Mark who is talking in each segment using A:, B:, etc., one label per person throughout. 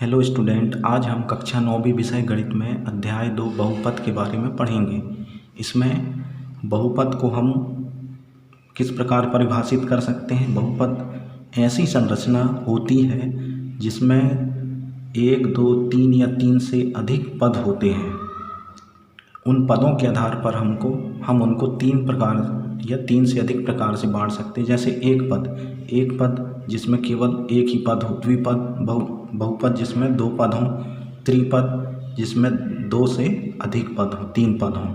A: Hello student, आज हम कक्षा 9वीं विषय गणित में अध्याय 2 बहुपद के बारे में पढ़ेंगे। इसमें बहुपद को हम किस प्रकार परिभाषित कर सकते हैं। बहुपद ऐसी संरचना होती है जिसमें 1, 2, 3 या 3 से अधिक पद होते हैं। उन पदों के आधार पर हम उनको 3 प्रकार या 3 से अधिक प्रकार से बांट सकते हैं। जैसे एक पद जिसमें केवल एक ही पद हो, द्विपद, बहुपद जिसमें 2 पद हों, त्रिपद जिसमें 2 से अधिक पद हों, 3 पद हों।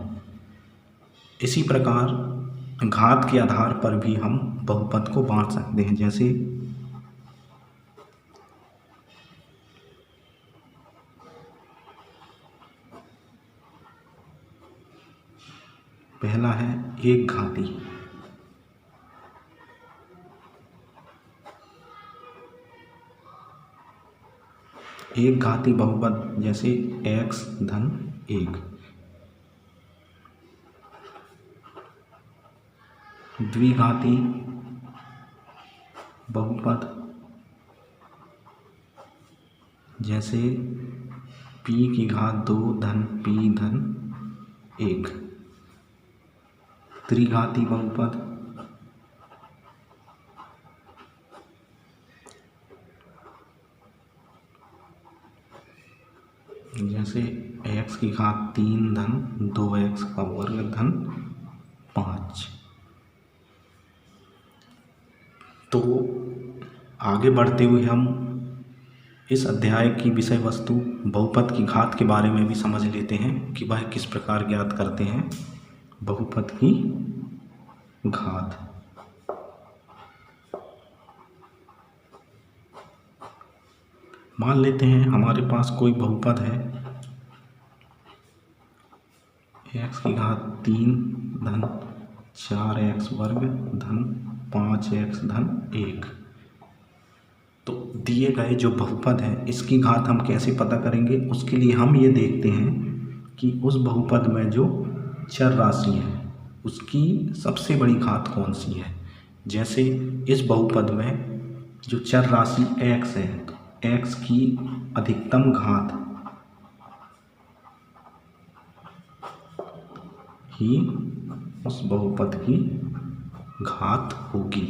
A: इसी प्रकार घात के आधार पर भी हम बहुपद को बांट सकते हैं। जैसे पहला है एक घाती। एक घाती बहुपद जैसे x धन 1। द्विघाती बहुपद जैसे p की घात 2 धन p धन 1। त्रिघाती बहुपद जैसे x की घात 3 धन 2x का वर्ग धन 5। तो आगे बढ़ते हुए हम इस अध्याय की विषय वस्तु बहुपद की घात के बारे में भी समझ लेते हैं कि वह किस प्रकार ज्ञात करते हैं बहुपद की घात। मान लेते हैं हमारे पास कोई बहुपद है x की घात 3 धन 4x वर्ग धन 5x धन 1। तो दिए गए जो बहुपद है इसकी घात हम कैसे पता करेंगे। उसके लिए हम ये देखते हैं कि उस बहुपद में जो चर राशि है उसकी सबसे बड़ी घात कौन सी है। जैसे इस बहुपद में जो चर राशि x है तो x की अधिकतम घात ही उस बहुपद की घात होगी।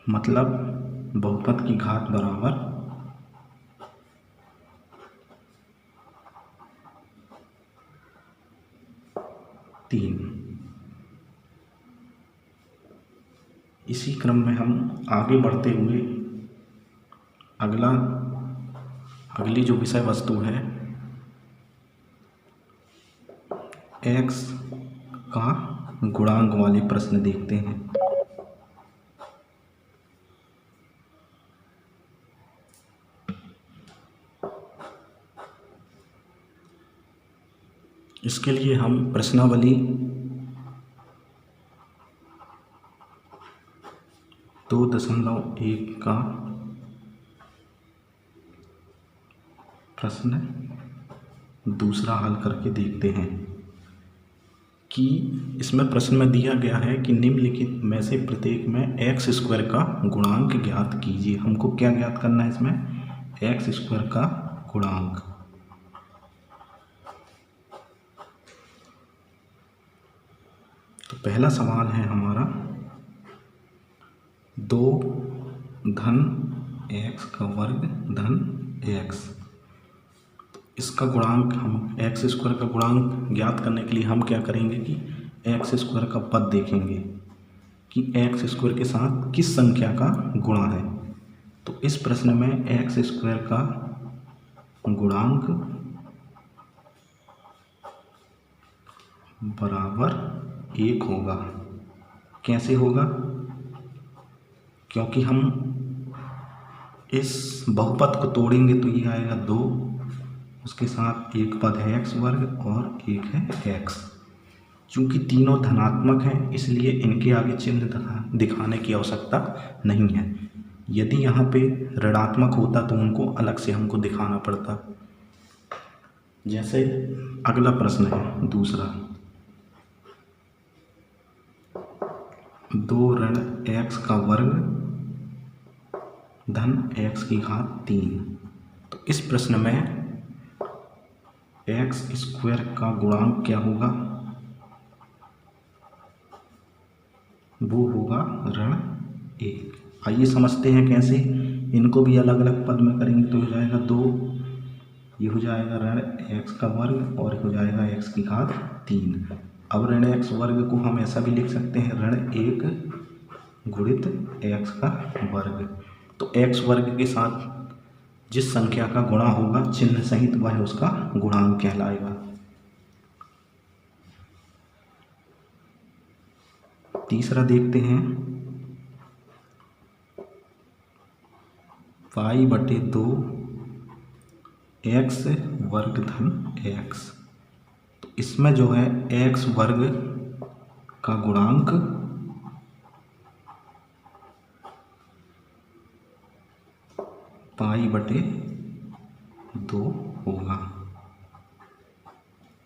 A: मतलब बहुपद की घात बराबर 3। इसी क्रम में हम आगे बढ़ते हुए अगली जो विषय वस्तु है x का गुणांक वाले प्रश्न देखते हैं। इसके लिए हम प्रश्नावली 2.1 का प्रश्न दूसरा हल करके देखते हैं कि इसमें प्रश्न में दिया गया है कि निम्नलिखित में से प्रत्येक में x स्क्वायर का गुणांक ज्ञात कीजिए। हमको क्या ज्ञात करना है इसमें, x स्क्वायर का गुणांक। तो पहला सवाल है हमारा 2 धन x का वर्ग धन x। इसका गुणांक हम x स्क्वायर का गुणांक ज्ञात करने के लिए हम क्या करेंगे कि x स्क्वायर का पद देखेंगे कि x स्क्वायर के साथ किस संख्या का गुणा है। तो इस प्रश्न में x स्क्वायर का गुणांक बराबर 1 होगा। कैसे होगा, क्योंकि हम इस बहुपद को तोड़ेंगे तो ये आएगा 2, उसके साथ एक पद है x वर्ग और एक है x। चूँकि तीनों धनात्मक हैं इसलिए इनके आगे चिन्ह दिखाने की आवश्यकता नहीं है। यदि यहाँ पे ऋणात्मक होता तो उनको अलग से हमको दिखाना पड़ता। जैसे अगला प्रश्न है दूसरा, 2 ऋण x का वर्ग धन x की घात 3। तो इस प्रश्न में x स्क्वायर का गुणांक क्या होगा? वो होगा ऋण 1। आइए समझते हैं कैसे। इनको भी अलग अलग पद में करेंगे तो हो जाएगा 2, ये हो जाएगा ऋण x का वर्ग और हो जाएगा x की घात 3। अब ऋण x वर्ग को हम ऐसा भी लिख सकते हैं, ऋण 1 गुणित x का वर्ग। तो x वर्ग के साथ जिस संख्या का गुणा होगा चिन्ह सहित वह उसका गुणांक कहलाएगा। तीसरा देखते हैं, पाई बटे 2 x वर्ग धन x। तो इसमें जो है x वर्ग का गुणांक पाई बटे 2 होगा,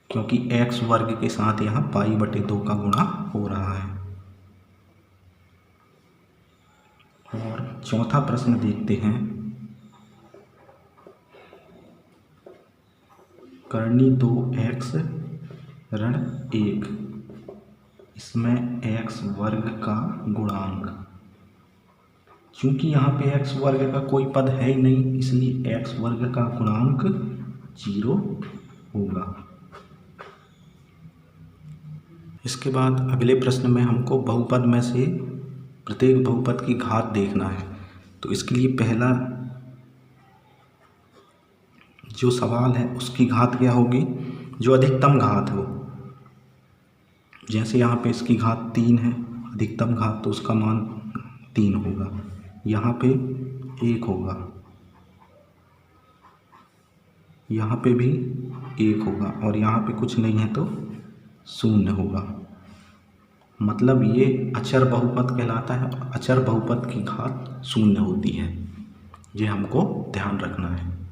A: क्योंकि x वर्ग के साथ यहाँ पाई बटे 2 का गुणा हो रहा है। और चौथा प्रश्न देखते हैं, करनी 2x ऋण 1, इसमें x वर्ग का गुणांक। चूंकि यहाँ पे x वर्ग का कोई पद है ही नहीं, इसलिए x वर्ग का गुणांक 0 होगा। इसके बाद अगले प्रश्न में हमको बहुपद में से प्रत्येक बहुपद की घात देखना है। तो इसके लिए पहला जो सवाल है उसकी घात क्या होगी? जो अधिकतम घात हो। जैसे यहाँ पे इसकी घात 3 है, अधिकतम घात, तो उसका मान 3 होगा। यहाँ पे 1 होगा, यहाँ पे भी 1 होगा और यहाँ पे कुछ नहीं है तो 0 होगा। मतलब ये अचर बहुपद कहलाता है। अचर बहुपद की घात 0 होती है, ये हमको ध्यान रखना है।